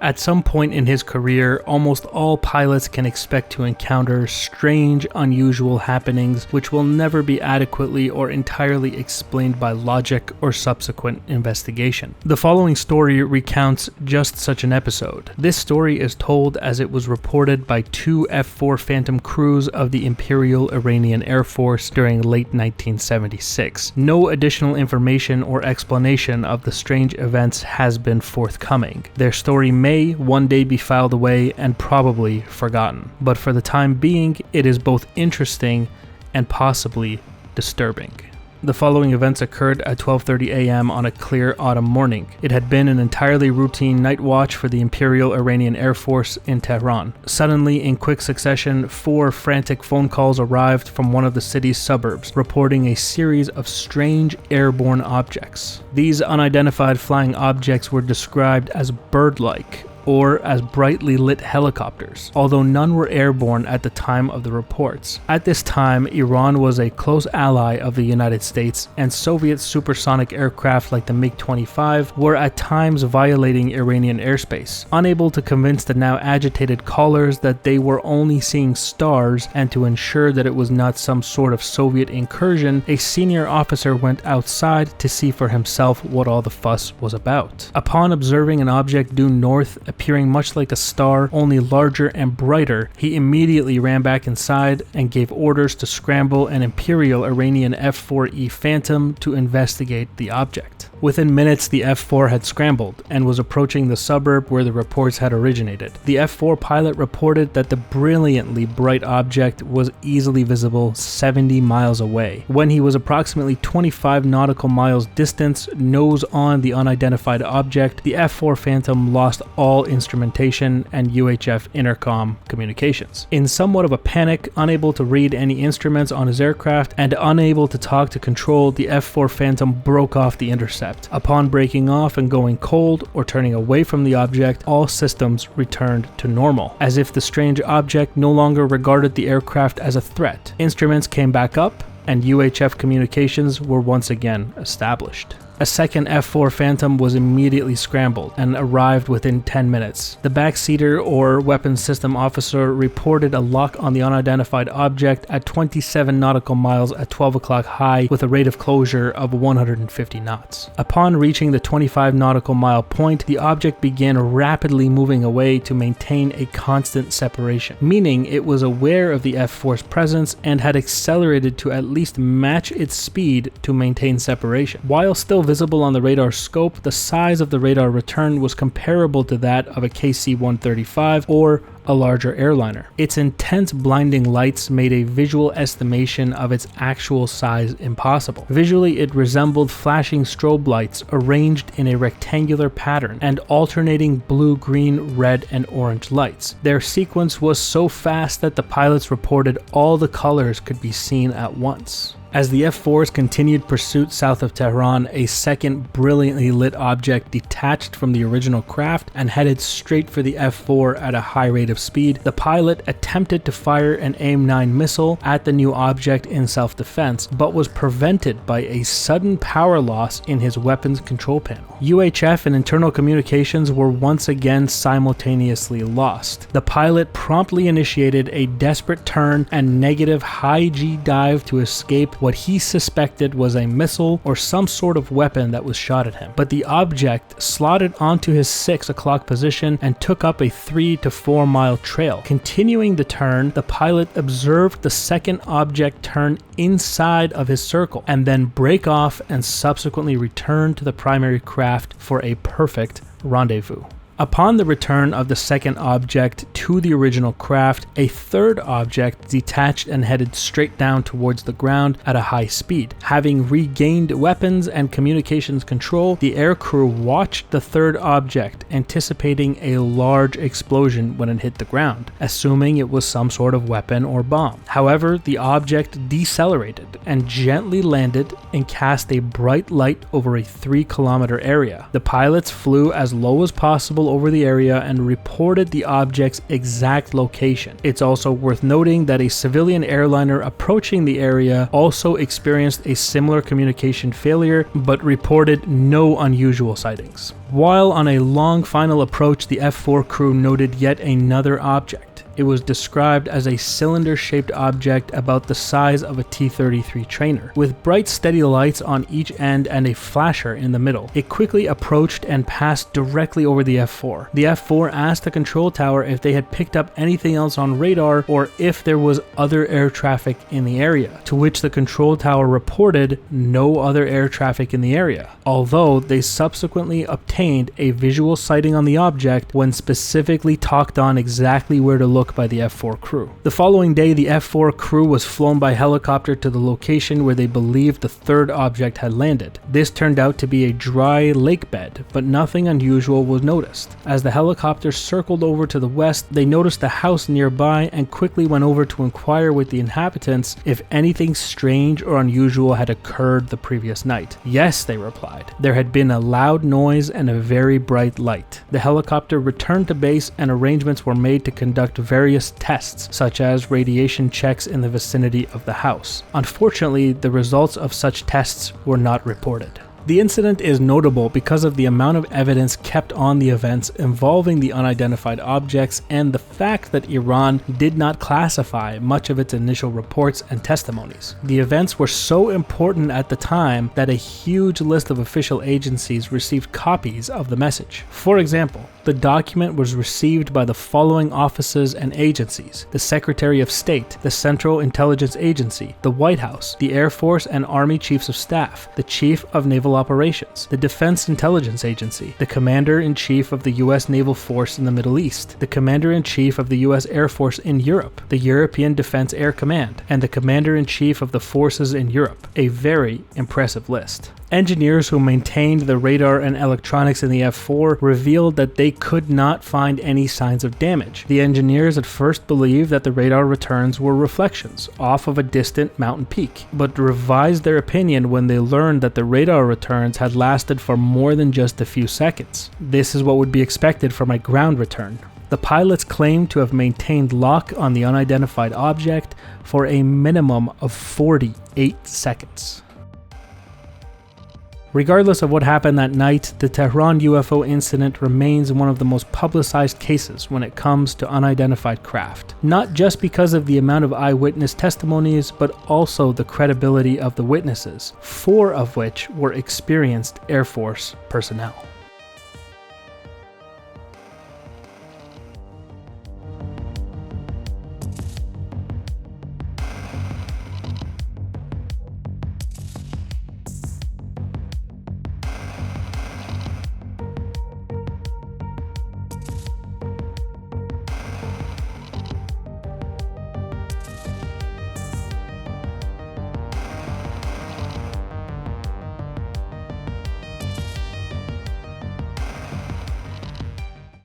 At some point in his career, almost all pilots can expect to encounter strange, unusual happenings which will never be adequately or entirely explained by logic or subsequent investigation. The following story recounts just such an episode. This story is told as it was reported by two F-4 Phantom crews of the Imperial Iranian Air Force during late 1976. No additional information or explanation of the strange events has been forthcoming. Their story may one day be filed away and probably forgotten, but for the time being, it is both interesting and possibly disturbing. The following events occurred at 12:30 a.m. on a clear autumn morning. It had been an entirely routine night watch for the Imperial Iranian Air Force in Tehran. Suddenly, in quick succession, 4 frantic phone calls arrived from one of the city's suburbs, reporting a series of strange airborne objects. These unidentified flying objects were described as bird-like, or as brightly lit helicopters, although none were airborne at the time of the reports. At this time, Iran was a close ally of the United States, and Soviet supersonic aircraft like the MiG-25 were at times violating Iranian airspace. Unable to convince the now agitated callers that they were only seeing stars and to ensure that it was not some sort of Soviet incursion, a senior officer went outside to see for himself what all the fuss was about. Upon observing an object due north appearing much like a star, only larger and brighter, he immediately ran back inside and gave orders to scramble an Imperial Iranian F-4E Phantom to investigate the object. Within minutes, the F-4 had scrambled and was approaching the suburb where the reports had originated. The F-4 pilot reported that the brilliantly bright object was easily visible 70 miles away. When he was approximately 25 nautical miles distance, nose on the unidentified object, the F-4 Phantom lost all instrumentation and UHF intercom communications. In somewhat of a panic, unable to read any instruments on his aircraft, and unable to talk to control, the F-4 Phantom broke off the intercept. Upon breaking off and going cold or turning away from the object, all systems returned to normal, as if the strange object no longer regarded the aircraft as a threat. Instruments came back up, and UHF communications were once again established. A second F-4 Phantom was immediately scrambled and arrived within 10 minutes. The backseater or weapons system officer reported a lock on the unidentified object at 27 nautical miles at 12 o'clock high with a rate of closure of 150 knots. Upon reaching the 25 nautical mile point, the object began rapidly moving away to maintain a constant separation, meaning it was aware of the F-4's presence and had accelerated to at least match its speed to maintain separation. While still visible on the radar scope, the size of the radar return was comparable to that of a KC-135 or a larger airliner. Its intense blinding lights made a visual estimation of its actual size impossible. Visually, it resembled flashing strobe lights arranged in a rectangular pattern and alternating blue, green, red, and orange lights. Their sequence was so fast that the pilots reported all the colors could be seen at once. As the F-4's continued pursuit south of Tehran, a second brilliantly lit object detached from the original craft and headed straight for the F-4 at a high rate of speed. The pilot attempted to fire an AIM-9 missile at the new object in self-defense, but was prevented by a sudden power loss in his weapons control panel. UHF and internal communications were once again simultaneously lost. The pilot promptly initiated a desperate turn and negative high-G dive to escape what he suspected was a missile or some sort of weapon that was shot at him. But the object slotted onto his 6 o'clock position and took up a 3 to 4 mile trail. Continuing the turn, the pilot observed the second object turn inside of his circle and then break off and subsequently return to the primary craft for a perfect rendezvous. Upon the return of the second object to the original craft, a third object detached and headed straight down towards the ground at a high speed. Having regained weapons and communications control, the aircrew watched the third object, anticipating a large explosion when it hit the ground, assuming it was some sort of weapon or bomb. However, the object decelerated and gently landed and cast a bright light over a 3-kilometer area. The pilots flew as low as possible patrol over the area and reported the object's exact location. It's also worth noting that a civilian airliner approaching the area also experienced a similar communication failure, but reported no unusual sightings. While on a long final approach, the F-4 crew noted yet another object. It was described as a cylinder-shaped object about the size of a T-33 trainer, with bright steady lights on each end and a flasher in the middle. It quickly approached and passed directly over the F-4. The F-4 asked the control tower if they had picked up anything else on radar or if there was other air traffic in the area, to which the control tower reported no other air traffic in the area, although they subsequently obtained a visual sighting on the object when specifically talked on exactly where to look by the F-4 crew. The following day, the F-4 crew was flown by helicopter to the location where they believed the third object had landed. This turned out to be a dry lake bed, but nothing unusual was noticed. As the helicopter circled over to the west, they noticed a house nearby and quickly went over to inquire with the inhabitants if anything strange or unusual had occurred the previous night. Yes, they replied. There had been a loud noise and a very bright light. The helicopter returned to base and arrangements were made to conduct various tests, such as radiation checks in the vicinity of the house. Unfortunately, the results of such tests were not reported. The incident is notable because of the amount of evidence kept on the events involving the unidentified objects and the fact that Iran did not classify much of its initial reports and testimonies. The events were so important at the time that a huge list of official agencies received copies of the message. For example, the document was received by the following offices and agencies: the Secretary of State, the Central Intelligence Agency, the White House, the Air Force and Army Chiefs of Staff, the Chief of Naval Operations, the Defense Intelligence Agency, the Commander-in-Chief of the U.S. Naval Force in the Middle East, the Commander-in-Chief of the U.S. Air Force in Europe, the European Defense Air Command, and the Commander-in-Chief of the Forces in Europe. A very impressive list. Engineers who maintained the radar and electronics in the F-4 revealed that they could not find any signs of damage. The engineers at first believed that the radar returns were reflections off of a distant mountain peak, but revised their opinion when they learned that the radar returns had lasted for more than just a few seconds. This is what would be expected from a ground return. The pilots claimed to have maintained lock on the unidentified object for a minimum of 48 seconds. Regardless of what happened that night, the Tehran UFO incident remains one of the most publicized cases when it comes to unidentified craft. Not just because of the amount of eyewitness testimonies, but also the credibility of the witnesses, 4 of which were experienced Air Force personnel.